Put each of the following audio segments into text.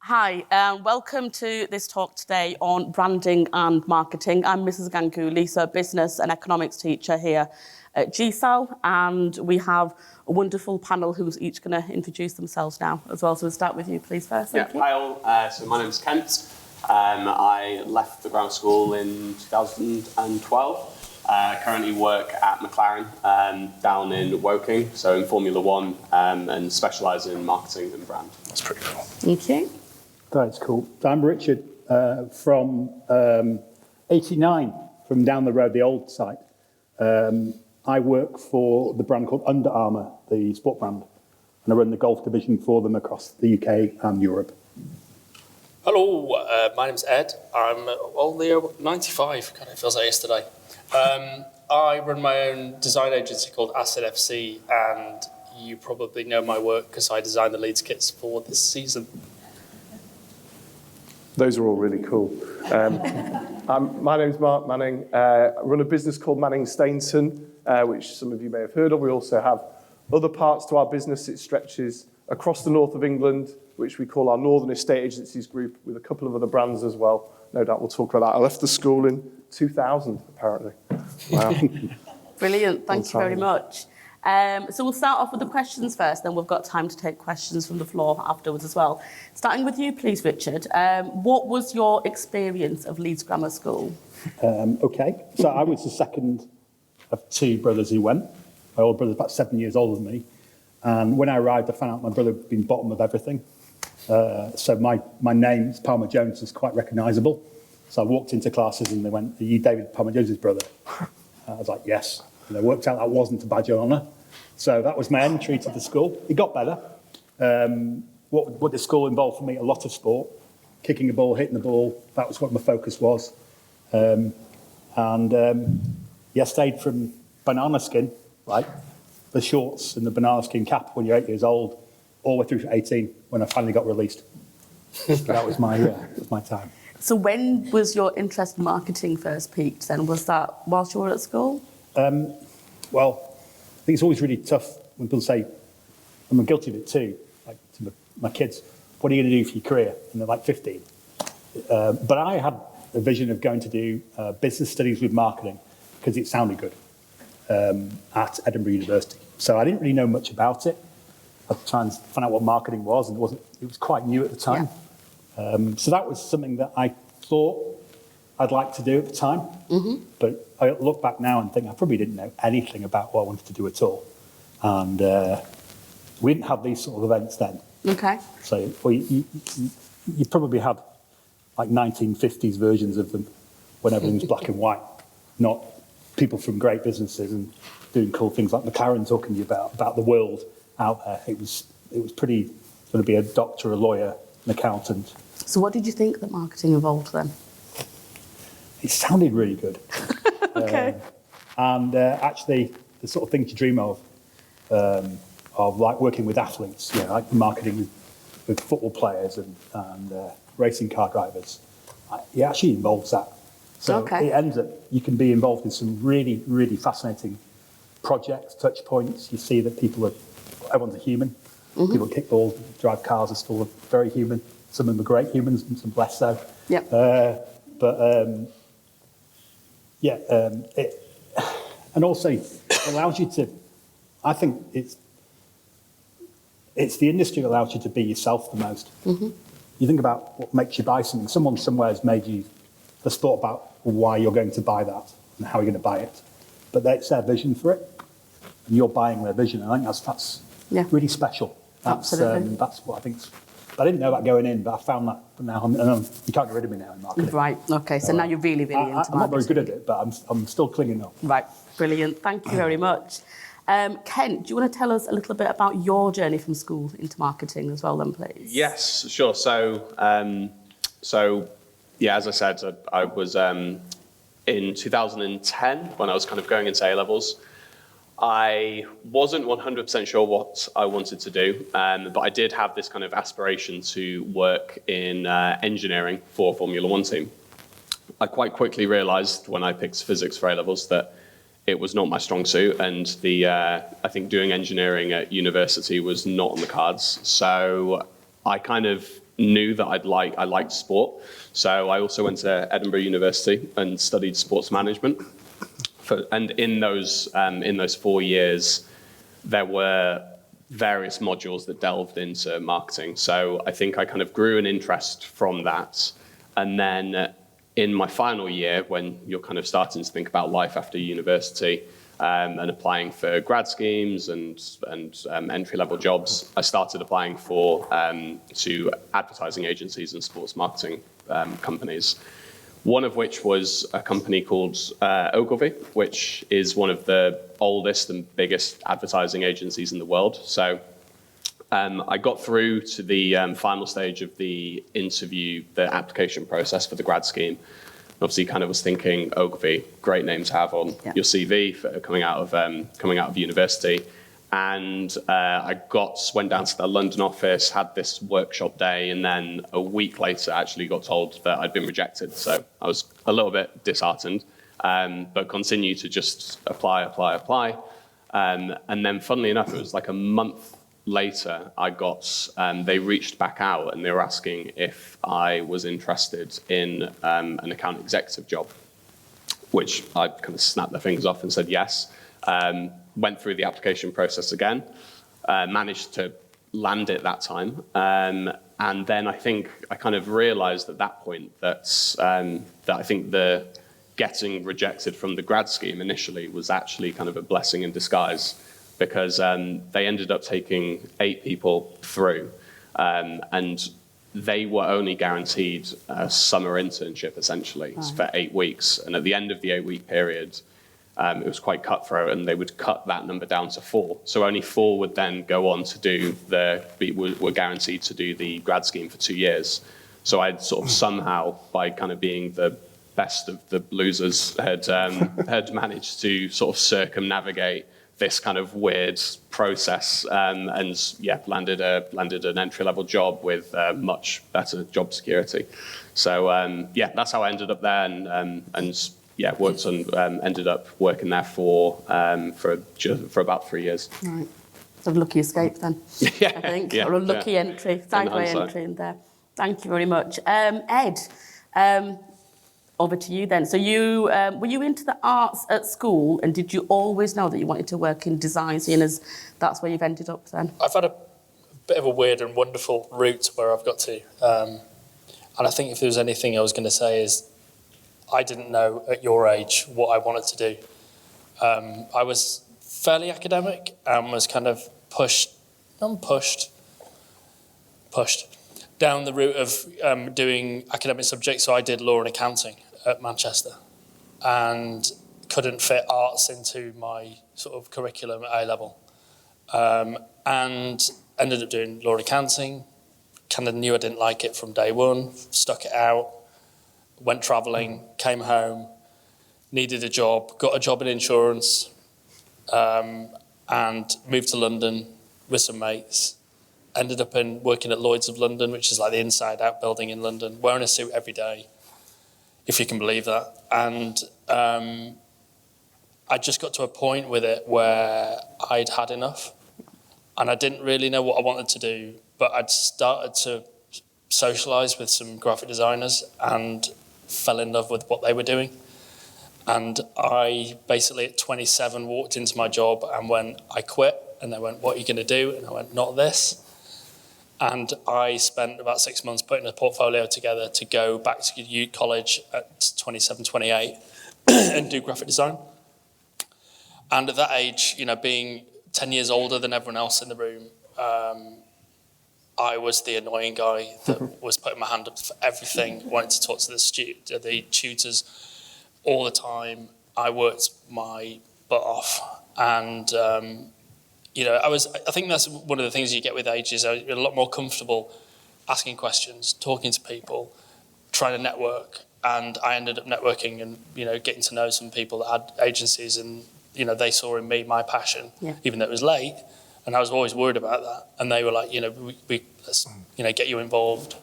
Hi, welcome to this talk today on branding and marketing. I'm Mrs. Ganguly, so business and economics teacher here at GSAL, and we have a wonderful panel who's each going to introduce themselves now as well. So we'll start with you, please, first. Thank you. Hi all. So my name's Kent. I left the grammar school in 2012. Currently work at McLaren down in Woking, so in Formula One, and specialise in marketing and brand. That's pretty cool. Thank you. That's cool. I'm Richard from 89, from down the road, the old site. I work for the brand called Under Armour, the sport brand, and I run the golf division for them across the UK and Europe. Hello, my name's Ed. I'm only 95. God, it feels like yesterday. I run my own design agency called Asset FC, and you probably know my work because I designed the Leeds kits for this season. Those are all really cool. My name's Mark Manning. I run a business called Manning Stainton, which some of you may have heard of. We also have other parts to our business. It stretches across the north of England, which we call our Northern Estate Agencies Group, with a couple of other brands as well. No doubt we'll talk about that. I left the school in 2000, apparently. Wow. Brilliant. Thank you very much. So we'll start off with the questions first, then we've got time to take questions from the floor afterwards as well. Starting with you, please, Richard. What was your experience of Leeds Grammar School? Okay, so I was the second of two brothers who went. My older brother's about 7 years older than me. And when I arrived, I found out my brother had been bottom of everything. So my name, Palmer Jones, was quite recognisable. So I walked into classes and they went, "Are you David Palmer Jones's brother?" I was like, "Yes." And it worked out that wasn't a badge of honour. So that was my entry to the school. It got better. What the school involved for me, a lot of sport. Kicking a ball, hitting the ball, that was what my focus was. Stayed from banana skin, like the shorts and the banana skin cap when you're 8 years old, all the way through to 18 when I finally got released. That was my time. So when was your interest in marketing first peaked then? Was that whilst you were at school? Well, I think it's always really tough when people say, and I'm guilty of it too, like to my kids, "What are you going to do for your career?" And they're like 15. But I had a vision of going to do business studies with marketing because it sounded good at Edinburgh University. So I didn't really know much about it. I was trying to find out what marketing was, and it was quite new at the time. Yeah. So that was something that I thought I'd like to do at the time. Mm-hmm. But I look back now and think I probably didn't know anything about what I wanted to do at all. And we didn't have these sort of events then. Okay. So you probably had like 1950s versions of them when everything was black and white, not people from great businesses and doing cool things like McLaren talking to you about the world out there. It was pretty going to be a doctor, a lawyer, an accountant. So what did you think that marketing involved then? It sounded really good. Okay. Actually, the sort of things you dream of like working with athletes, like marketing with football players and racing car drivers, it actually involves that. So It ends up, you can be involved in some really, really fascinating projects, touch points. You see that everyone's a human. Mm-hmm. People kick balls, drive cars are still very human. Some of them are great humans and some less so. Yep. And also it allows you to, I think it's the industry that allows you to be yourself the most. Mm-hmm. You think about what makes you buy something. Someone somewhere has thought about why you're going to buy that and how you're going to buy it. But it's their vision for it, and you're buying their vision. I think that's really special. Absolutely. That's what I think. I didn't know that going in, but I found that now. You can't get rid of me now in marketing. Right. Okay. So now you're really, really into marketing. I'm not very good at it, but I'm still clinging on. Right. Brilliant. Thank you very much. Kent, do you want to tell us a little bit about your journey from school into marketing as well, then, please? Yes, sure. So as I said, I was in 2010 when I was kind of going into A-levels. I wasn't 100% sure what I wanted to do, but I did have this kind of aspiration to work in engineering for a Formula One team. I quite quickly realised when I picked physics for A-levels that it was not my strong suit, and I think doing engineering at university was not on the cards. So I kind of knew that I liked sport. So I also went to Edinburgh University and studied sports management. And in those 4 years, there were various modules that delved into marketing. So I think I kind of grew an interest from that. And then in my final year, when you're kind of starting to think about life after university, and applying for grad schemes and entry-level jobs, I started applying to advertising agencies and sports marketing companies. One of which was a company called Ogilvy, which is one of the oldest and biggest advertising agencies in the world. So I got through to the final stage of the interview, the application process for the grad scheme. Obviously, kind of was thinking Ogilvy, great name to have on your CV for coming out of university. And I went down to the London office, had this workshop day, and then a week later actually got told that I'd been rejected. So I was a little bit disheartened, but continued to just apply. And then funnily enough, it was like a month later, they reached back out and they were asking if I was interested in an account executive job, which I kind of snapped their fingers off and said yes. Went through the application process again, managed to land it that time. And then I think I kind of realized at that point that I think the getting rejected from the grad scheme initially was actually kind of a blessing in disguise, because they ended up taking 8 people through, and they were only guaranteed a summer internship, essentially, for 8 weeks. And at the end of the 8-week period, it was quite cutthroat, and they would cut that number down to 4. So only 4 would then go on to were guaranteed to do the grad scheme for 2 years. So I'd sort of somehow, by kind of being the best of the losers, had managed to sort of circumnavigate this kind of weird process, and landed an entry-level job with much better job security. So that's how I ended up there, and ended up working there for about 3 years. Right. So lucky escape then, I think, or a lucky entry, sideway entry in there. Thank you very much. Ed, over to you then. So you were you into the arts at school, and did you always know that you wanted to work in design, seeing as that's where you've ended up then? I've had a bit of a weird and wonderful route where I've got to. And I think if there was anything I was going to say is, I didn't know at your age what I wanted to do. I was fairly academic and was kind of pushed down the route of doing academic subjects. So I did law and accounting at Manchester, and couldn't fit arts into my sort of curriculum at A-level. And ended up doing law and accounting, kind of knew I didn't like it from day one, stuck it out, went travelling, came home, needed a job, got a job in insurance, and moved to London with some mates. Ended up working at Lloyd's of London, which is like the inside-out building in London, wearing a suit every day, if you can believe that. And I just got to a point with it where I'd had enough, and I didn't really know what I wanted to do, but I'd started to socialise with some graphic designers and fell in love with what they were doing. And I basically at 27 walked into my job and went, I quit. And they went, what are you going to do? And I went, not this. And I spent about 6 months putting a portfolio together to go back to college at 27, 28 and do graphic design. And at that age, being 10 years older than everyone else in the room, I was the annoying guy that was putting my hand up for everything, wanted to talk to the tutors all the time. I worked my butt off, and I think that's one of the things you get with age is you're a lot more comfortable asking questions, talking to people, trying to network. And I ended up networking and getting to know some people that had agencies, and they saw in me my passion, even though it was late. And I was always worried about that. And they were like, let's get you involved.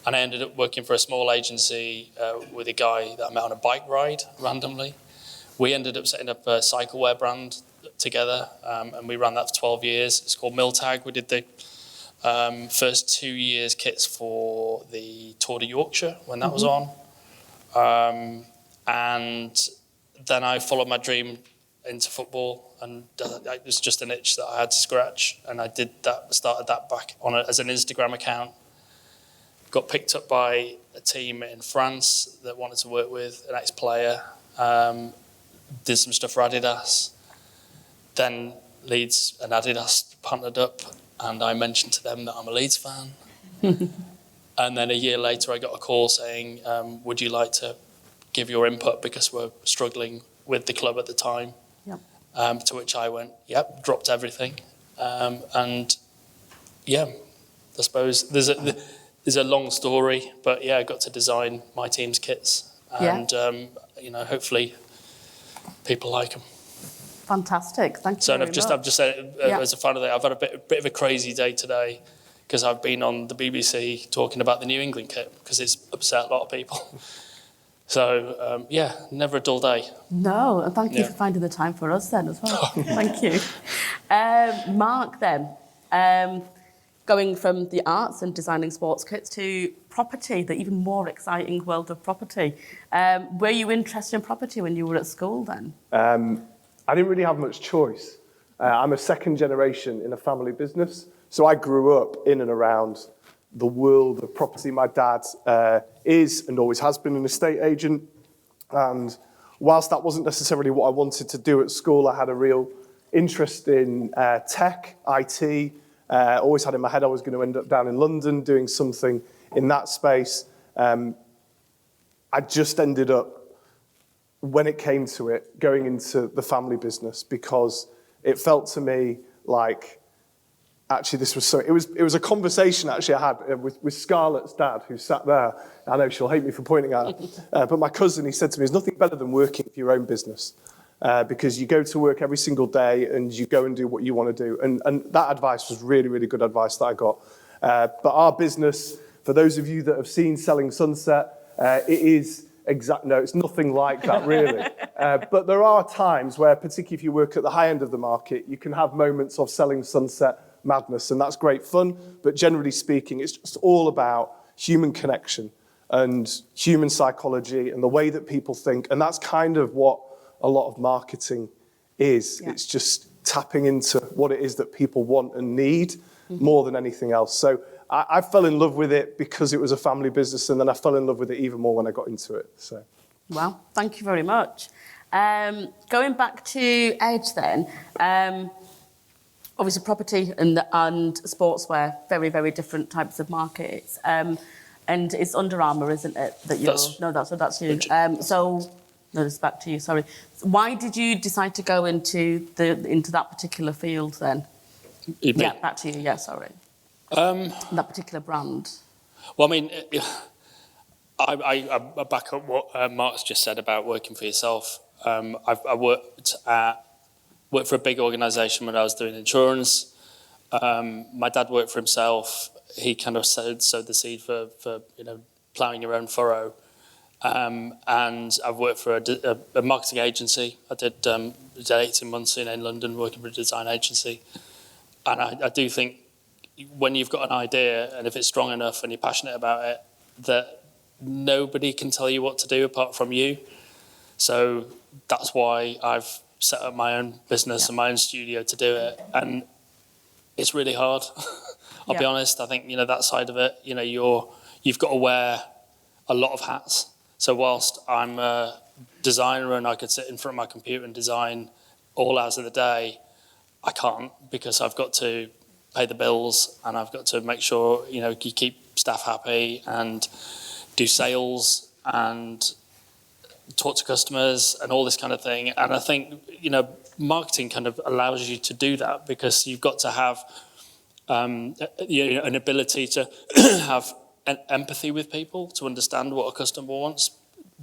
And I ended up working for a small agency with a guy that I met on a bike ride randomly. We ended up setting up a cyclewear brand together, and we ran that for 12 years. It's called Miltag. We did the First 2 years kits for the Tour de Yorkshire when that was on. And then I followed my dream into football, and it was just an itch that I had to scratch. And I did that, started that back on as an Instagram account. Got picked up by a team in France that wanted to work with an ex-player. Did some stuff for Adidas. Then Leeds and Adidas partnered up, and I mentioned to them that I'm a Leeds fan. And then a year later, I got a call saying, would you like to give your input because we're struggling with the club at the time? Yep. To which I went, yep, dropped everything. And yeah, I suppose there's a long story, but yeah, I got to design my team's kits. And, hopefully people like them. Fantastic, thank you So very I've much. just said, as a final day, I've had a bit of a crazy day today because I've been on the BBC talking about the New England kit because it's upset a lot of people. So, never a dull day. No, and thank you for finding the time for us then as well. Thank you. Mark then, going from the arts and designing sports kits to property, the even more exciting world of property. Were you interested in property when you were at school then? I didn't really have much choice. I'm a second generation in a family business, so I grew up in and around the world of property. My dad is and always has been an estate agent, and whilst that wasn't necessarily what I wanted to do at school, I had a real interest in tech, IT. Always had in my head I was going to end up down in London doing something in that space. I just ended up, when it came to it, going into the family business because it felt to me like actually this was so. It was a conversation actually I had with Scarlett's dad, who sat there. I know she'll hate me for pointing at her, but my cousin, he said to me, "There's nothing better than working for your own business because you go to work every single day and you go and do what you want to do." And that advice was really, really good advice that I got. But our business, for those of you that have seen Selling Sunset, it is. No, it's nothing like that, really. But there are times where, particularly if you work at the high end of the market, you can have moments of selling sunset madness, and that's great fun. But generally speaking, it's just all about human connection and human psychology and the way that people think. And that's kind of what a lot of marketing is. Yeah. It's just tapping into what it is that people want and need more than anything else. So I fell in love with it because it was a family business, and then I fell in love with it even more when I got into it. So, well, thank you very much. Going back to Ed then, obviously property and sportswear, very, very different types of markets. And it's Under Armour, isn't it? That you're, that's you. No, it's back to you. Sorry. Why did you decide to go into that particular field then? Yeah, back to you. Yeah, sorry. That particular brand. Well, I mean, I back up what Mark's just said about working for yourself. I worked for a big organisation when I was doing insurance. My dad worked for himself. He kind of sowed the seed for ploughing your own furrow. And I've worked for a marketing agency. I did 18 months in London working for a design agency. And I do think when you've got an idea, and if it's strong enough and you're passionate about it, that nobody can tell you what to do apart from you. So that's why I've set up my own business and my own studio to do it. And it's really hard. I'll be honest. I think, that side of it, you've got to wear a lot of hats. So whilst I'm a designer and I could sit in front of my computer and design all hours of the day, I can't, because I've got to pay the bills and I've got to make sure, you keep staff happy and do sales and talk to customers and all this kind of thing. And I think, marketing kind of allows you to do that because you've got to have an ability to have an empathy with people, to understand what a customer wants,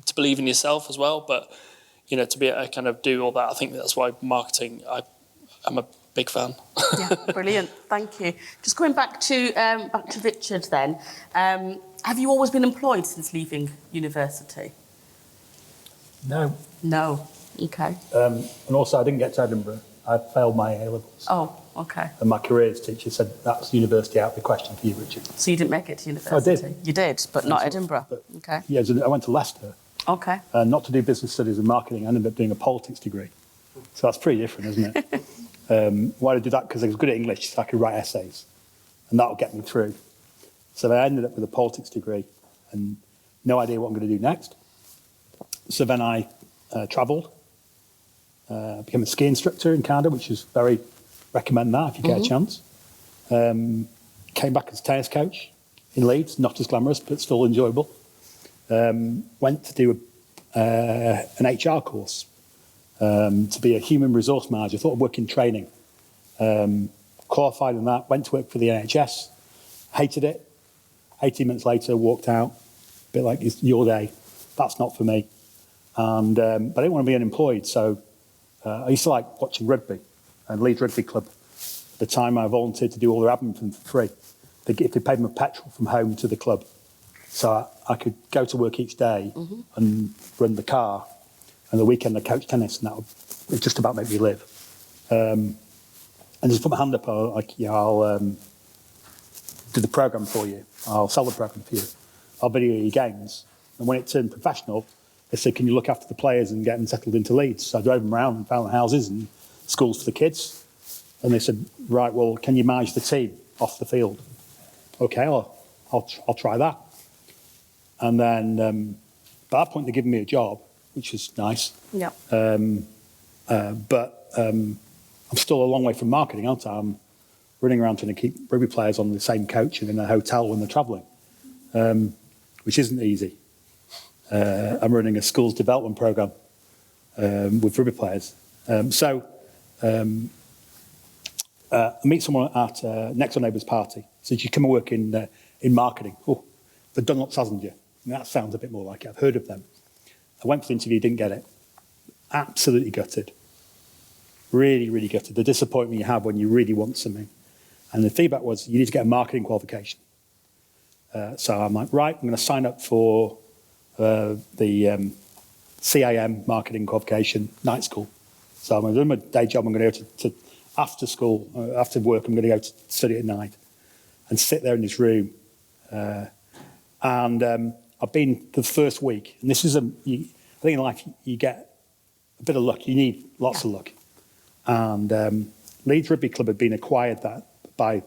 to believe in yourself as well. But, to be able to kind of do all that, I think that's why marketing, I'm a big fan. Yeah, brilliant. Thank you. Just going back to Richard then. Have you always been employed since leaving university? No. No. Okay. And also, I didn't get to Edinburgh. I failed my A-levels. Oh. Okay. And my careers teacher said, that's university out of the question for you, Richard. So you didn't make it to university? I did. You did, but not Edinburgh? But, Okay. Yeah, so I went to Leicester, Okay. not to do business studies and marketing. I ended up doing a politics degree. So that's pretty different, isn't it? Why did I do that? Because I was good at English, so I could write essays. And that would get me through. So I ended up with a politics degree and no idea what I'm going to do next. So then I travelled, became a ski instructor in Canada, which is recommend that if you get a chance. Came back as a tennis coach in Leeds, not as glamorous, but still enjoyable. Went to do an HR course to be a human resource manager. Thought I'd work in training. Qualified in that, went to work for the NHS, hated it. 18 months later, walked out, a bit like, it's your day. That's not for me. And but I didn't want to be unemployed, so I used to like watching rugby and Leeds Rugby Club. At the time, I volunteered to do all their admin for free. They paid me petrol from home to the club. So I could go to work each day and run the car. And the weekend, I coached tennis, and that would just about make me live. And just put my hand up, I'll do the programme for you. I'll sell the programme for you. I'll video your games. And when it turned professional, they said, can you look after the players and get them settled into Leeds? So I drove them around and found houses and schools for the kids. And they said, right, well, can you manage the team off the field? Okay, I'll try that. And then by that point, they're giving me a job, which is nice. Yeah. But I'm still a long way from marketing, aren't I? I'm running around trying to keep rugby players on the same coach and in a hotel when they're travelling, which isn't easy. I'm running a schools development programme with rugby players. I meet someone at next door neighbour's party. Says, you come and work in marketing. Oh, for Dunlop Sassinger. That sounds a bit more like it. I've heard of them. I went for the interview, didn't get it. Absolutely gutted. Really, really gutted. The disappointment you have when you really want something. And the feedback was, you need to get a marketing qualification. So I'm like, right, I'm going to sign up for the CIM marketing qualification night school. So I'm going to do my day job. I'm going to go to after school, after work, I'm going to go to study at night and sit there in this room. I've been the first week, and this is I think in life you get a bit of luck. You need lots of luck. And Leeds Rugby Club had been acquired by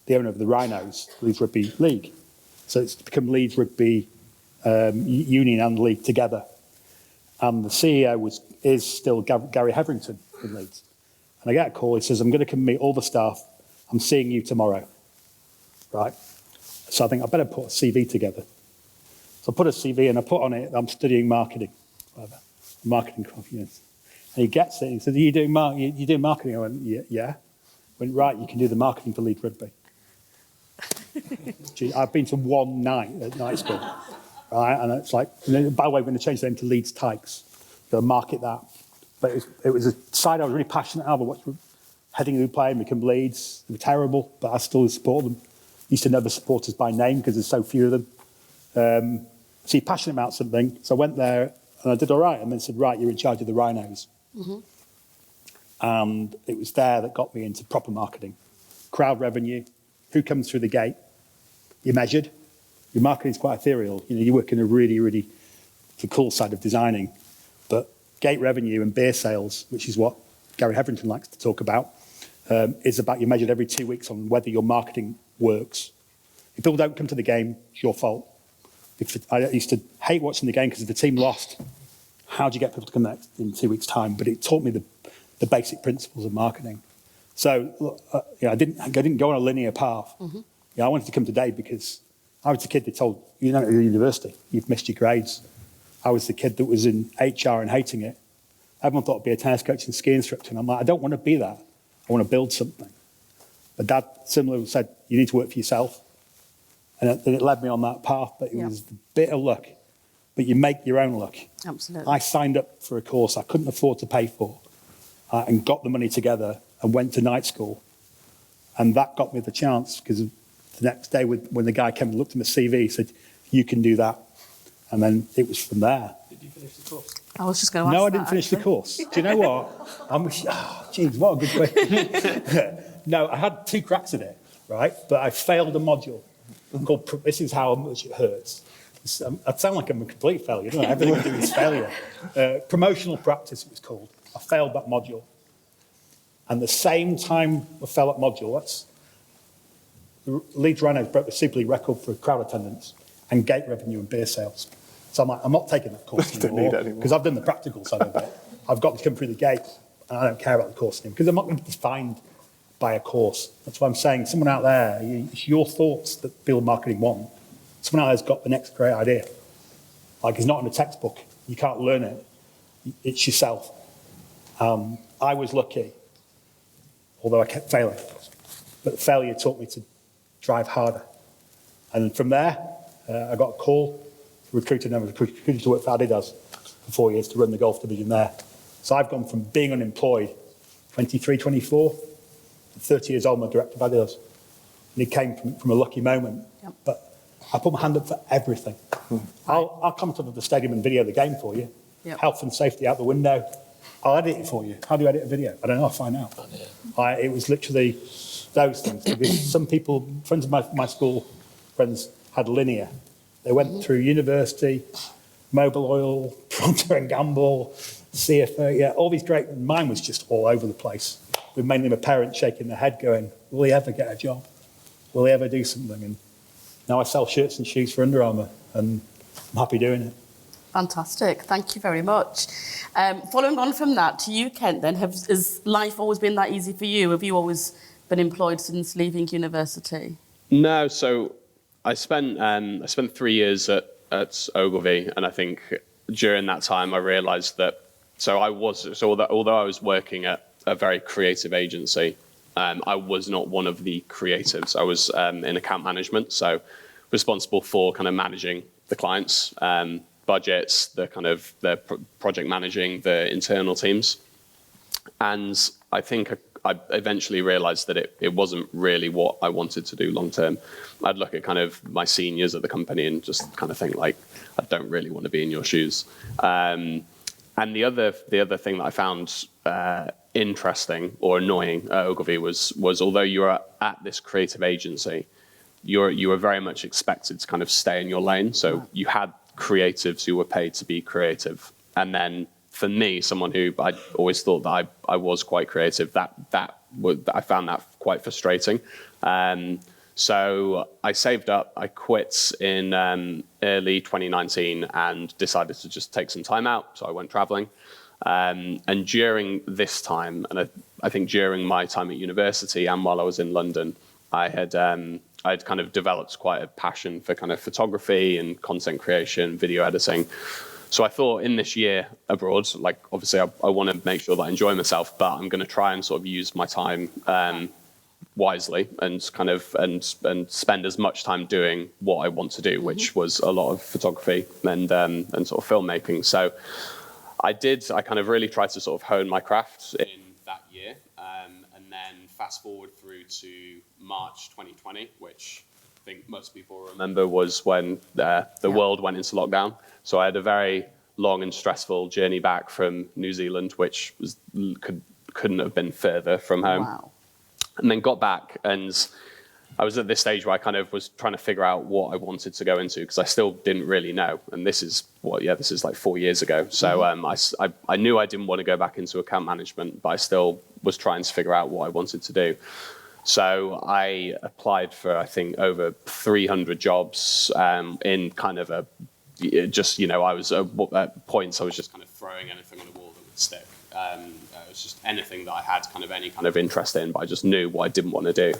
the owner of the Rhinos, Leeds Rugby League. So it's become Leeds Rugby Union and League together. And the CEO is still Gary Hetherington in Leeds. And I get a call, he says, I'm going to come meet all the staff. I'm seeing you tomorrow. Right? So I think I better put a CV together. So I put a CV and I put on it, I'm studying marketing. Whatever. Marketing, yes. And he gets it and he says, you doing marketing? I went, yeah. I went, right, you can do the marketing for Leeds Rugby. Gee, I've been to one night at night school. Right? And it's like, by the way, we're going to change the name to Leeds Tykes. Got to market that. But it was a side I was really passionate about. I watched Headingley play and become Leeds. They were terrible, but I still support them. Used to know the supporters by name because there's so few of them. So you're passionate about something. So I went there and I did all right. And then said, right, you're in charge of the Rhinos. And it was there that got me into proper marketing. Crowd revenue, who comes through the gate, you're measured. Your marketing is quite ethereal. You work in a really, really the cool side of designing. But gate revenue and beer sales, which is what Gary Hetherington likes to talk about, is about you're measured every 2 weeks on whether your marketing works. If people don't come to the game, it's your fault. I used to hate watching the game because if the team lost, how do you get people to come back in 2 weeks' time? But it taught me the basic principles of marketing. So I didn't go on a linear path. I wanted to come today because I was the kid that told, you're not at the university, you've missed your grades. I was the kid that was in HR and hating it. Everyone thought I'd be a tennis coach and ski instructor. And I'm like, I don't want to be that. I want to build something. But Dad similarly said, you need to work for yourself. And it led me on that path. But it was a bit of luck. But you make your own luck. Absolutely. I signed up for a course I couldn't afford to pay for and got the money together and went to night school. And that got me the chance because the next day when the guy came and looked at my CV, he said, you can do that. And then it was from there. Did you finish the course? I was just going to ask No, I that, didn't finish actually. the course. Do you know what? Jeez, what a good question. No, I had 2 cracks at it, right? But I failed a module called, this is how much it hurts. I sound like I'm a complete failure, don't I? Everything I do is failure. Promotional practice, it was called. I failed that module. And the same time I fell at module, the Leeds Rhinos broke the Super League record for crowd attendance and gate revenue and beer sales. So I'm like, I'm not taking that course anymore because I've done the practical side of it. I've got to come through the gate and I don't care about the course anymore because I'm not going to be defined by a course. That's why I'm saying someone out there, it's your thoughts that build marketing want. Someone out there's got the next great idea. Like it's not in a textbook. You can't learn it. It's yourself. I was lucky, although I kept failing. But failure taught me to drive harder. And from there, I got a call, recruited to work for Adidas for 4 years to run the golf division there. So I've gone from being unemployed, 23, 24, 30 years old, I'm a director of Adidas. And it came from a lucky moment. Yep. But I put my hand up for everything. I'll come to the stadium and video the game for you. Yep. Health and safety out the window. I'll edit it for you. How do you edit a video? I don't know, I'll find out. It was literally those things. Because some people, friends of my school friends, had linear. They went through university, Mobil Oil, Procter & Gamble, CFO, yeah, all these great, mine was just all over the place. With mainly my parents shaking their head going, will he ever get a job? Will he ever do something? And now I sell shirts and shoes for Under Armour and I'm happy doing it. Fantastic. Thank you very much. Following on from that, to you, Kent, then, has life always been that easy for you? Have you always been employed since leaving university? No, so I spent 3 years at Ogilvy, and I think during that time I realised that. Although I was working at a very creative agency, I was not one of the creatives. I was in account management, so responsible for kind of managing the clients, budgets, the project managing the internal teams, and I think I eventually realised that it wasn't really what I wanted to do long term. I'd look at kind of my seniors at the company and just kind of think like, I don't really want to be in your shoes. And the other thing that I found interesting or annoying at Ogilvy was although you were at this creative agency, you were very much expected to kind of stay in your lane. So you had creatives who were paid to be creative, and then for me, someone who I always thought that I was quite creative, I found that quite frustrating. So I saved up, I quit in early 2019 and decided to just take some time out. So I went traveling. And during this time, and I think during my time at university and while I was in London, I'd kind of developed quite a passion for kind of photography and content creation, video editing. So I thought in this year abroad, like obviously I want to make sure that I enjoy myself, but I'm going to try and sort of use my time wisely and kind of and spend as much time doing what I want to do, which was a lot of photography and sort of filmmaking. So I kind of really tried to sort of hone my craft in that year, and then fast forward through to March 2020, which I think most people remember was when the world went into lockdown. So I had a very long and stressful journey back from New Zealand, which couldn't have been further from home. Wow. And then got back, and I was at this stage where I kind of was trying to figure out what I wanted to go into because I still didn't really know. And this is like 4 years ago. So I knew I didn't want to go back into account management, but I still was trying to figure out what I wanted to do. So I applied for, I think, over 300 jobs in kind of I was at points I was just kind of throwing anything on the wall that would stick. It was just anything that I had kind of any kind of interest in, but I just knew what I didn't want to do.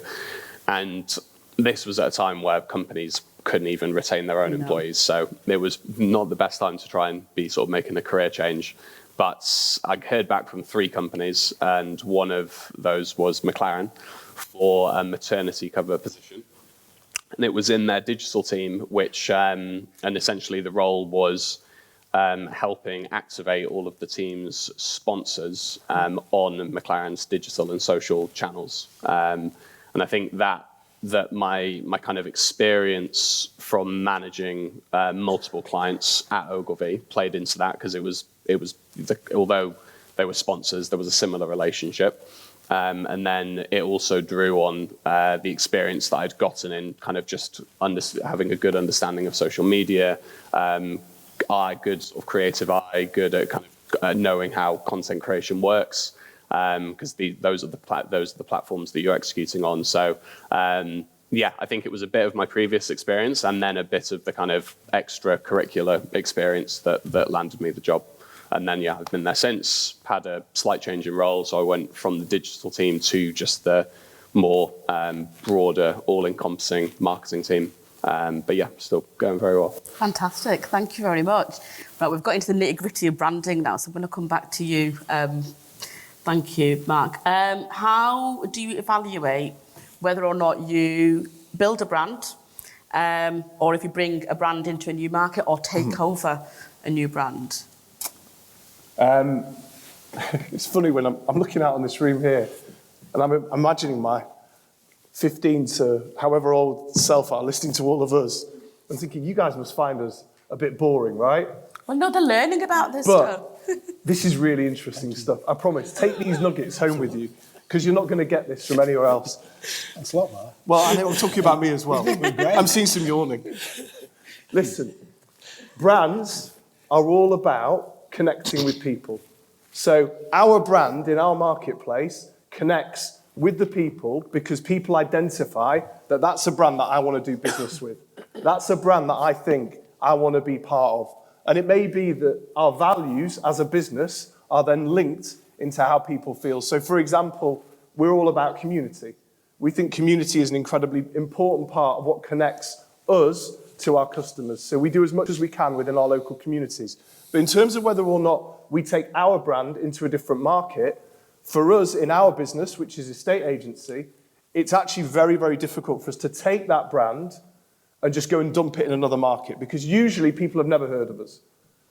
And this was at a time where companies couldn't even retain their own employees. So it was not the best time to try and be sort of making a career change. But I heard back from 3 companies, and one of those was McLaren for a maternity cover position. And it was in their digital team, which, and essentially the role was helping activate all of the team's sponsors on McLaren's digital and social channels. And I think that my kind of experience from managing multiple clients at Ogilvy played into that, because it was although they were sponsors, there was a similar relationship. And then it also drew on the experience that I'd gotten in kind of just having a good understanding of social media, good sort of creative eye, good at kind of knowing how content creation works, because those are the platforms that you're executing on. So yeah, I think it was a bit of my previous experience and then a bit of the kind of extracurricular experience that landed me the job. And then, yeah, I've been there since, had a slight change in role. So I went from the digital team to just the more broader, all-encompassing marketing team. But yeah, still going very well. Fantastic. Thank you very much. Right, we've got into the nitty-gritty of branding now, so I'm going to come back to you. Thank you, Mark. How do you evaluate whether or not you build a brand, or if you bring a brand into a new market or take over a new brand? It's funny when I'm looking out on this room here and I'm imagining my 15 to however old self are listening to all of us and thinking, you guys must find us a bit boring, right? Well, no, they're learning about this stuff. This is really interesting stuff. I promise. Take these nuggets home with you because you're not going to get this from anywhere else. Thanks a lot, Mark. Well, I know I'm talking about me as well. I'm seeing some yawning. Listen, brands are all about connecting with people. So our brand in our marketplace connects with the people because people identify that that's a brand that I want to do business with. That's a brand that I think I want to be part of. And it may be that our values as a business are then linked into how people feel. So for example, we're all about community. We think community is an incredibly important part of what connects us to our customers. So we do as much as we can within our local communities. But in terms of whether or not we take our brand into a different market, for us in our business, which is estate agency, it's actually very, very difficult for us to take that brand and just go and dump it in another market because usually people have never heard of us.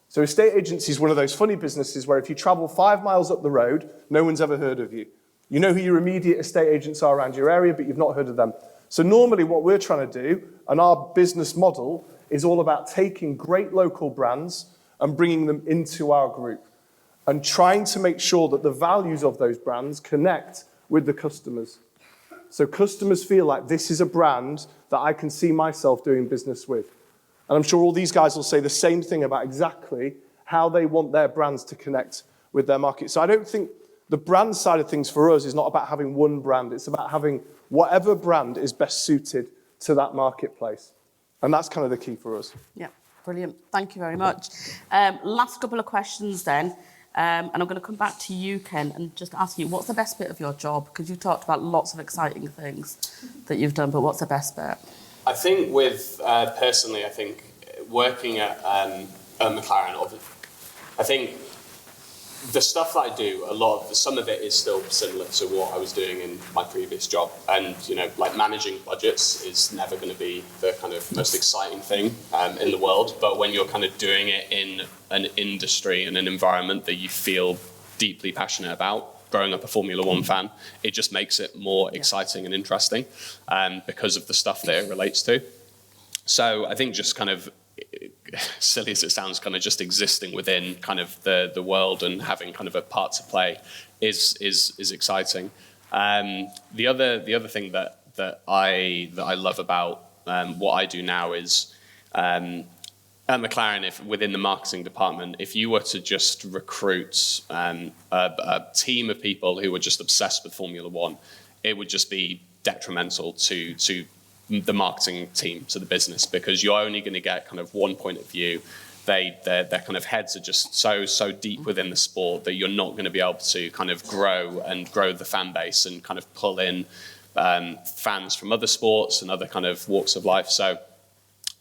So estate agency is one of those funny businesses where if you travel 5 miles up the road, no one's ever heard of you. You know who your immediate estate agents are around your area, but you've not heard of them. So normally what we're trying to do, and our business model, is all about taking great local brands and bringing them into our group and trying to make sure that the values of those brands connect with the customers. So customers feel like this is a brand that I can see myself doing business with. And I'm sure all these guys will say the same thing about exactly how they want their brands to connect with their market. So I don't think the brand side of things for us is not about having one brand. It's about having whatever brand is best suited to that marketplace. And that's kind of the key for us. Yeah, brilliant. Thank you very much. Last couple of questions then. And I'm going to come back to you, Ken, and just ask you, what's the best bit of your job? Because you talked about lots of exciting things that you've done, but what's the best bit? I think personally, I think working at McLaren, I think the stuff that I do, some of it is still similar to what I was doing in my previous job. And, like managing budgets is never going to be the kind of most exciting thing in the world. But when you're kind of doing it in an industry and an environment that you feel deeply passionate about, growing up a Formula One fan, it just makes it more exciting and interesting because of the stuff that it relates to. So I think just kind of, silly as it sounds, kind of just existing within kind of the world and having kind of a part to play is exciting. The other thing that I love about what I do now is at McLaren, within the marketing department, if you were to just recruit a team of people who were just obsessed with Formula One, it would just be detrimental to the marketing team, to the business, because you're only going to get kind of one point of view. Their kind of heads are just so deep within the sport that you're not going to be able to kind of grow the fan base and kind of pull in fans from other sports and other kind of walks of life. So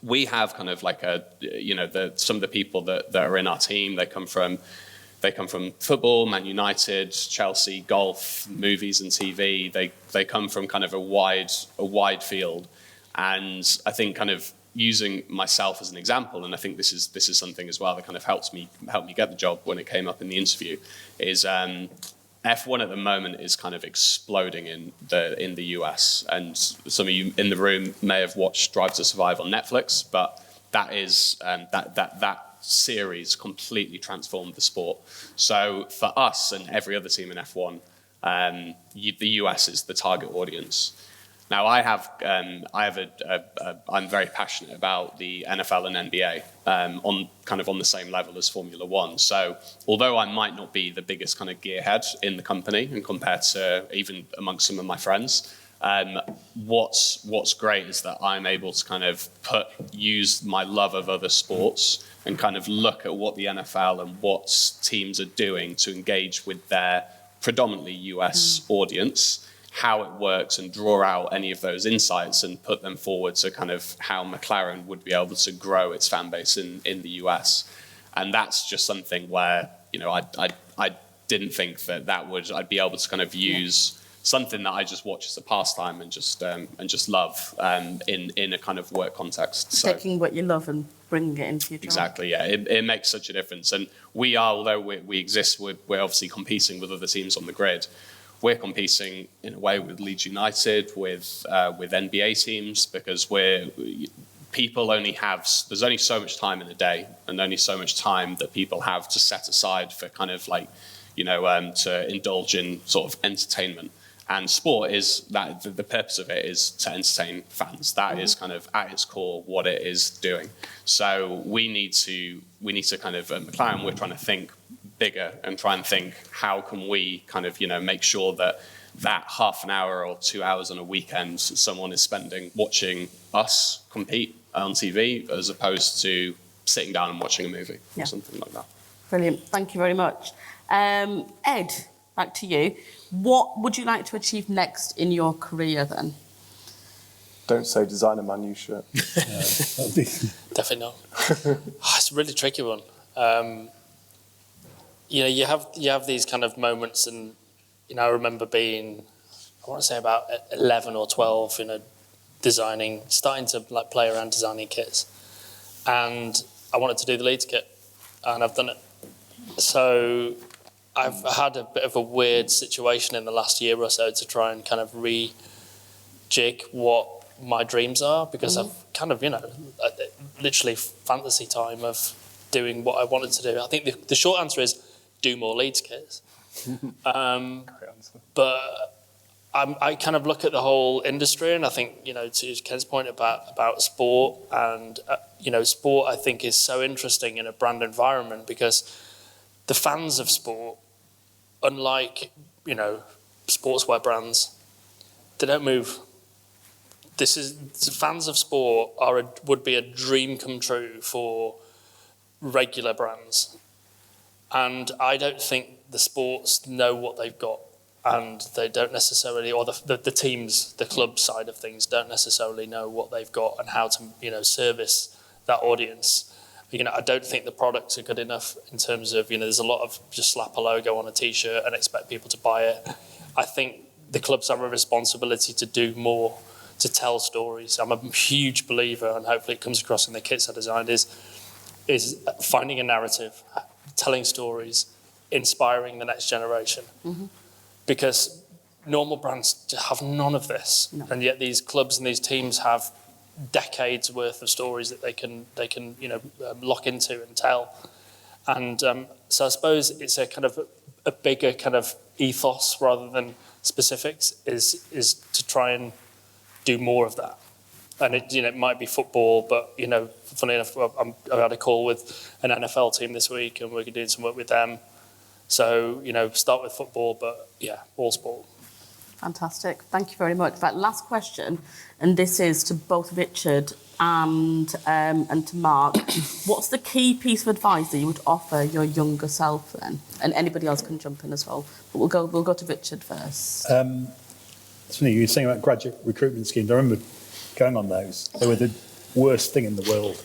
we have kind of like some of the people that are in our team, they come from football, Man United, Chelsea, golf, movies and TV. They come from kind of a wide field. And I think kind of using myself as an example, and I think this is something as well that kind of helped me get the job when it came up in the interview, is F1 at the moment is kind of exploding in the US. And some of you in the room may have watched Drive to Survive on Netflix, but that is that series completely transformed the sport. So for us and every other team in F1, the US is the target audience. Now, I'm very passionate about the NFL and NBA on the same level as Formula One. So, although I might not be the biggest kind of gearhead in the company, and compared to even amongst some of my friends, what's great is that I'm able to kind of use my love of other sports and kind of look at what the NFL and what teams are doing to engage with their predominantly US audience, how it works, and draw out any of those insights and put them forward to kind of how McLaren would be able to grow its fan base in the US. And that's just something where, I didn't think I'd be able to kind of use something that I just watch as a pastime and just love in a kind of work context. So, taking what you love and bringing it into your job. exactly, yeah, it makes such a difference. And although we exist, we're obviously competing with other teams on the grid. We're competing in a way with Leeds United, with NBA teams, because there's only so much time in a day, and only so much time that people have to set aside for kind of to indulge in sort of entertainment. And sport is that the purpose of it is to entertain fans. That is kind of at its core what it is doing. So we need to kind of at McLaren, we're trying to think bigger and try and think how can we kind of make sure that half an hour or 2 hours on a weekend someone is spending watching us compete on TV as opposed to sitting down and watching a movie or something like that. Brilliant. Thank you very much. Ed, back to you. What would you like to achieve next in your career then? Don't say designer man new shirt. Definitely not. It's a really tricky one. You have these kind of moments, and I remember being, I want to say about 11 or 12, starting to play around designing kits, and I wanted to do the Leeds kit, and I've done it. So I've had a bit of a weird situation in the last year or so to try and kind of rejig what my dreams are, because I've kind of, literally fantasy time of doing what I wanted to do. I think the short answer is do more Leeds kits. But I kind of look at the whole industry, and I think, to Ken's point about sport, and, sport I think is so interesting in a brand environment, because the fans of sport, unlike, sportswear brands, they don't move. Fans of sport would be a dream come true for regular brands. And I don't think the sports know what they've got, and they don't necessarily, or the teams, the club side of things don't necessarily know what they've got and how to, service that audience. I don't think the products are good enough in terms of, there's a lot of just slap a logo on a t-shirt and expect people to buy it. I think the clubs have a responsibility to do more, to tell stories. I'm a huge believer, and hopefully it comes across in the kits I designed, is finding a narrative, telling stories, inspiring the next generation. Mm-hmm. Because normal brands have none of this. No. And yet these clubs and these teams have decades worth of stories that they can lock into and tell. And so I suppose it's a kind of a bigger kind of ethos rather than specifics is to try and do more of that. And it might be football, but funny enough, I had a call with an NFL team this week, and we're doing some work with them. So start with football, but all sport. Fantastic. Thank you very much. That last question, and this is to both Richard and to Mark. What's the key piece of advice that you would offer your younger self then? And anybody else can jump in as well. But we'll go to Richard first. It's funny, you were saying about graduate recruitment schemes. I remember going on those. They were the worst thing in the world.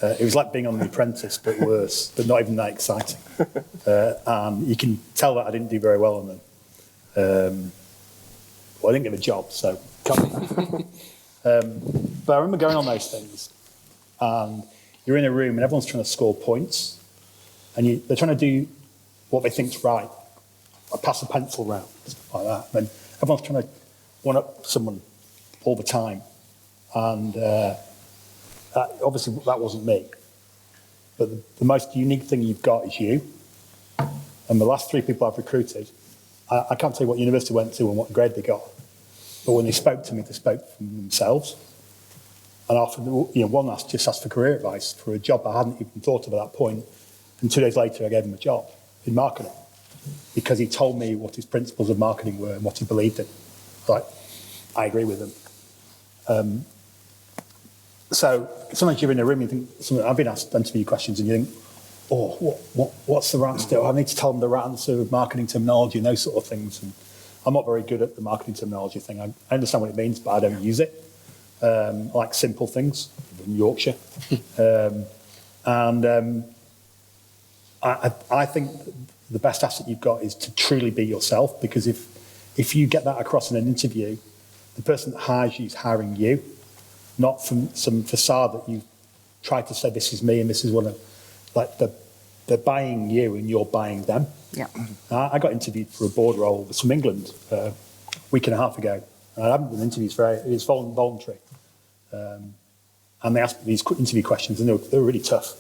It was like being on The Apprentice, but worse, but not even that exciting. And you can tell that I didn't do very well on them. I didn't get a job, so can't. But I remember going on those things, and you're in a room and everyone's trying to score points, and they're trying to do what they think's right, like pass a pencil round, stuff like that. And everyone's trying to one up someone all the time, and obviously that wasn't me. But the most unique thing you've got is you. And the last 3 people I've recruited, I can't tell you what university they went to and what grade they got, but when they spoke to me, they spoke from themselves. And often, one just asked for career advice for a job I hadn't even thought of at that point. And 2 days later, I gave him a job in marketing because he told me what his principles of marketing were and what he believed in. Like, I agree with him. So sometimes you're in a room, you think, I've been asked interview questions, and you think, oh, what's the right answer? I need to tell them the right answer of marketing terminology and those sort of things. And I'm not very good at the marketing terminology thing. I understand what it means, but I don't use it. I like simple things in Yorkshire. I think the best asset you've got is to truly be yourself, because if you get that across in an interview, the person that hires you is hiring you, not from some facade that you try to say, this is me and this is what they're buying you and you're buying them. Yeah. I got interviewed for a board role with some England a week and a half ago. I haven't done interviews it's voluntary. And they asked me these interview questions, and they were really tough.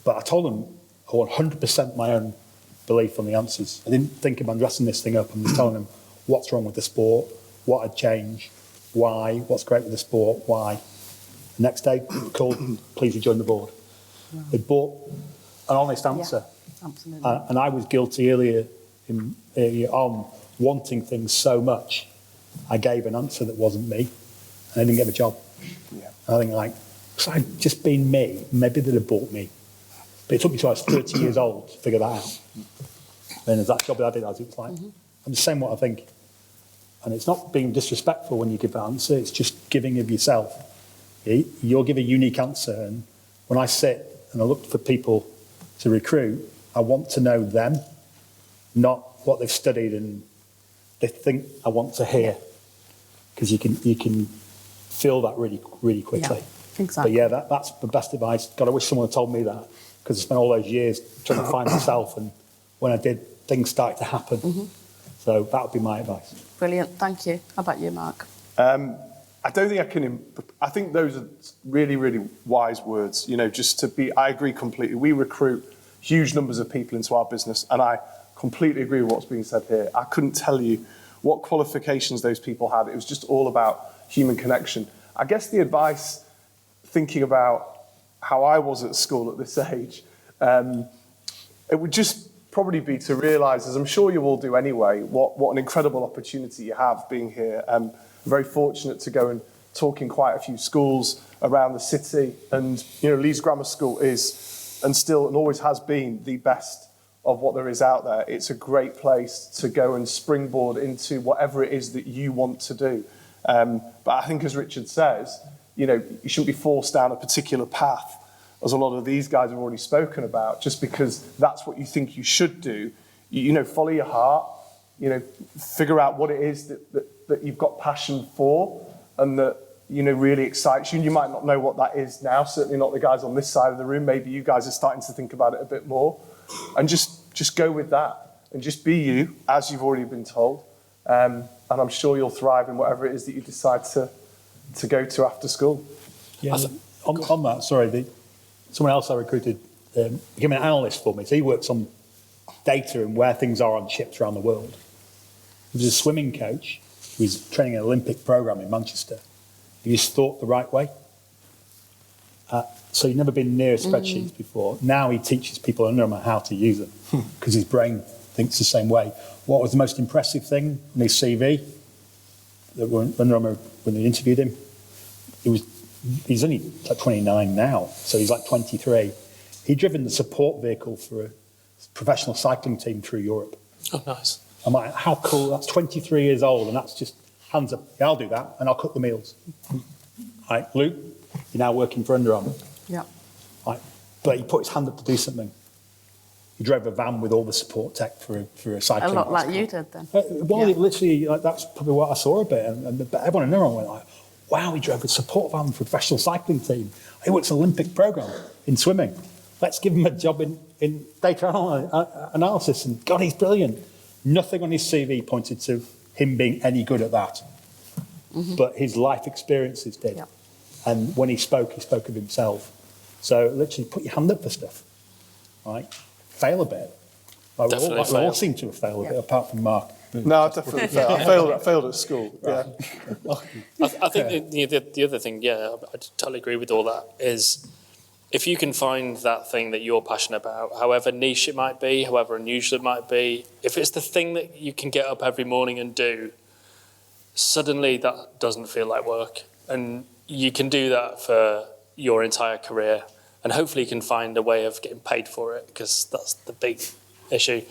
But I told them I want 100% my own belief on the answers. I didn't think about dressing this thing up. I'm just telling them what's wrong with the sport, what I'd change, why, what's great with the sport, why. The next day, called, please rejoin the board. Wow. They bought an honest answer. Yeah, absolutely. And I was guilty earlier on wanting things so much. I gave an answer that wasn't me, and I didn't get the job. Yeah. I think so I'd just been me, maybe they'd have bought me. But it took me till I was 30 years old to figure that out. And as that job that I did, it's like, I'm just saying what I think. And it's not being disrespectful when you give that answer, it's just giving of yourself. You'll give a unique answer, and when I sit and I look for people to recruit, I want to know them, not what they've studied and they think I want to hear. Because you can feel that really, really quickly. Yeah, exactly. But yeah, that's the best advice. God, I wish someone had told me that, because I spent all those years trying to find myself, and when I did, things started to happen. So that would be my advice. Brilliant, thank you. How about you, Mark? I don't think I can. I think those are really, really wise words. I agree completely. We recruit huge numbers of people into our business, and I completely agree with what's being said here. I couldn't tell you what qualifications those people had. It was just all about human connection. I guess the advice, thinking about how I was at school at this age, it would just probably be to realise, as I'm sure you all do anyway, what an incredible opportunity you have being here. I'm very fortunate to go and talk in quite a few schools around the city, and Leeds Grammar School is, and still and always has been, the best of what there is out there. It's a great place to go and springboard into whatever it is that you want to do. But I think, as Richard says, you shouldn't be forced down a particular path, as a lot of these guys have already spoken about, just because that's what you think you should do. Follow your heart, figure out what it is that you've got passion for and that, really excites you. And you might not know what that is now, certainly not the guys on this side of the room. Maybe you guys are starting to think about it a bit more. And just go with that and just be you, as you've already been told. And I'm sure you'll thrive in whatever it is that you decide to go to after school. Yeah, on that, sorry, someone else I recruited became an analyst for me. So he works on data and where things are on ships around the world. He was a swimming coach who was training an Olympic programme in Manchester. He just thought the right way. So he'd never been near spreadsheets before. Now he teaches people under him how to use them because his brain thinks the same way. What was the most impressive thing in his CV that when they interviewed him? He's only like 29 now, so he's like 23. He'd driven the support vehicle for a professional cycling team through Europe. Oh, nice. I'm like, how cool, that's 23 years old, and that's just hands up. Yeah, I'll do that, and I'll cook the meals. Right, Luke, you're now working for Under Armour. Yeah. Right, but he put his hand up to do something. He drove a van with all the support tech for a cycling. A lot like you did then. It literally, that's probably what I saw a bit, and everyone in Under Armour went like, wow, he drove a support van for a professional cycling team. He works an Olympic programme in swimming. Let's give him a job in data analysis. And God, he's brilliant. Nothing on his CV pointed to him being any good at that. But his life experiences did. Yeah. And when he spoke of himself. So literally put your hand up for stuff. Right? Fail a bit. Like, Definitely we all failed. seem to have failed, apart from Mark. No, I definitely failed. I failed at school. Yeah. I think the other thing, yeah, I totally agree with all that, is if you can find that thing that you're passionate about, however niche it might be, however unusual it might be, if it's the thing that you can get up every morning and do, suddenly that doesn't feel like work. And you can do that for your entire career. And hopefully you can find a way of getting paid for it, because that's the big issue.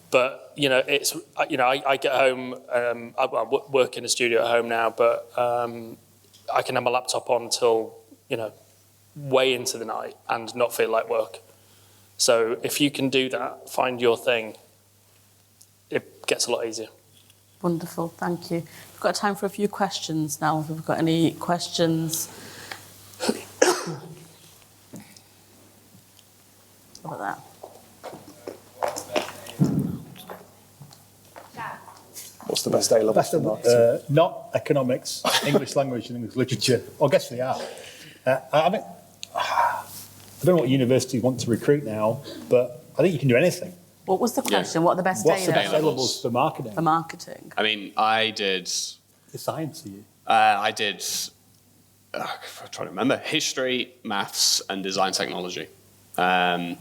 But, it's, I get home, I work in a studio at home now, but I can have my laptop on till, way into the night and not feel like work. So if you can do that, find your thing, it gets a lot easier. Wonderful, thank you. We've got time for a few questions now. If we've got any questions. What about that? What's the best A-level? Best of, not economics, English language and English literature. Well, I guess they are. I don't know what universities want to recruit now, but I think you can do anything. What was the question? What are the best What's the A best levels A-levels for marketing? for marketing? I mean, I did. The science of you. I did. I'm trying to remember: history, maths, and design technology, and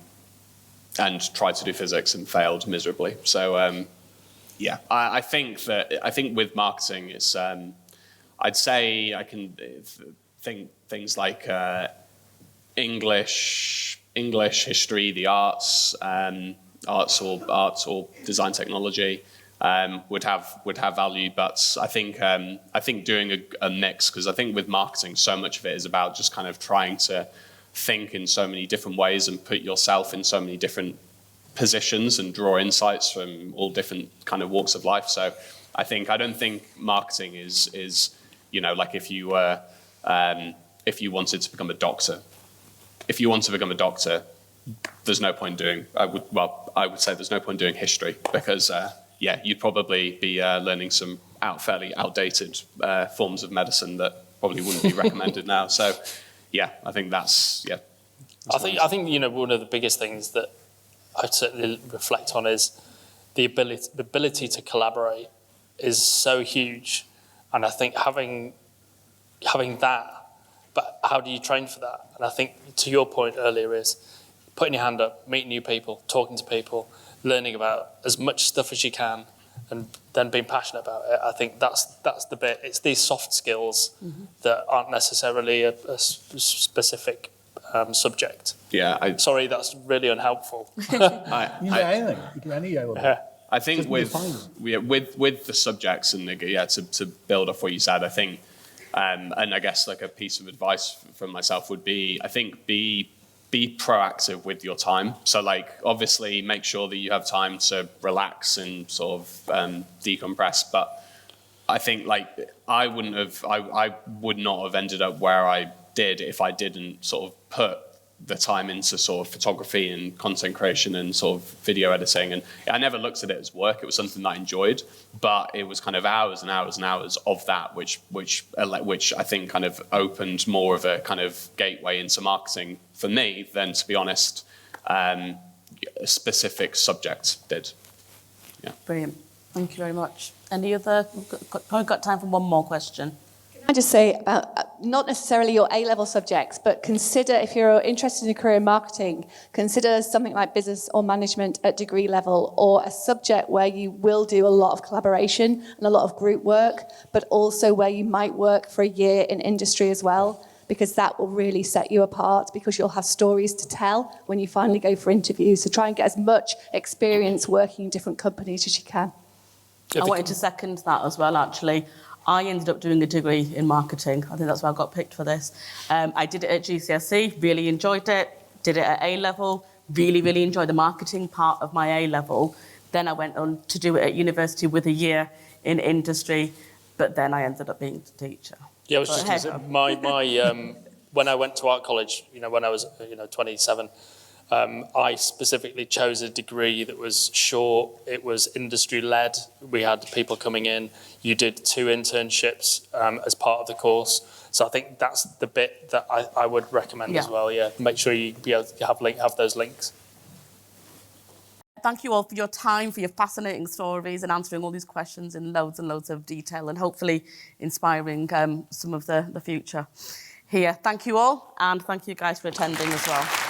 tried to do physics and failed miserably. So, yeah, I think with marketing, it's. I'd say I can think things like English, history, the arts, arts or design technology. Would have value, but I think doing a mix, because I think with marketing, so much of it is about just kind of trying to think in so many different ways and put yourself in so many different positions and draw insights from all different kind of walks of life. So I don't think marketing is like if you wanted to become a doctor. If you want to become a doctor, there's no point doing. I would say there's no point doing history, because you'd probably be learning some fairly outdated forms of medicine that probably wouldn't be recommended now. So, yeah, I think that's. I think one of the biggest things that I certainly reflect on is the ability to collaborate is so huge, and I think having that. But how do you train for that? And I think to your point earlier is putting your hand up, meeting new people, talking to people, learning about as much stuff as you can, and then being passionate about it. I think that's the bit. It's these soft skills that aren't necessarily a specific subject. Yeah. Sorry, that's really unhelpful. You can do anything. You can do any A-level. I think with the subjects and to build off what you said, I think, and I guess like a piece of advice from myself would be, I think be proactive with your time. So like obviously make sure that you have time to relax and sort of decompress. But I think like I would not have ended up where I did if I didn't sort of put the time into sort of photography and content creation and sort of video editing. And I never looked at it as work. It was something that I enjoyed, but it was kind of hours and hours and hours of that, which I think kind of opened more of a kind of gateway into marketing for me than, to be honest, a specific subject did. Yeah. Brilliant. Thank you very much. Any other? We've got time for one more question. I just say about not necessarily your A-level subjects, but consider, if you're interested in a career in marketing, consider something like business or management at degree level, or a subject where you will do a lot of collaboration and a lot of group work, but also where you might work for a year in industry as well, because that will really set you apart, because you'll have stories to tell when you finally go for interviews. So try and get as much experience working in different companies as you can. I wanted to second that as well, actually. I ended up doing a degree in marketing. I think that's why I got picked for this. I did it at GCSE, really enjoyed it. Did it at A-level, really, really enjoyed the marketing part of my A-level. Then I went on to do it at university with a year in industry, but then I ended up being a teacher. Yeah, I was just going to say, my when I went to art college, when I was 27, I specifically chose a degree that was short. It was industry-led. We had people coming in. You did 2 internships as part of the course. So I think that's the bit that I would recommend as well. Yeah, make sure you be able to have those links. Thank you all for your time, for your fascinating stories and answering all these questions in loads and loads of detail and hopefully inspiring some of the future here. Thank you all, and thank you guys for attending as well.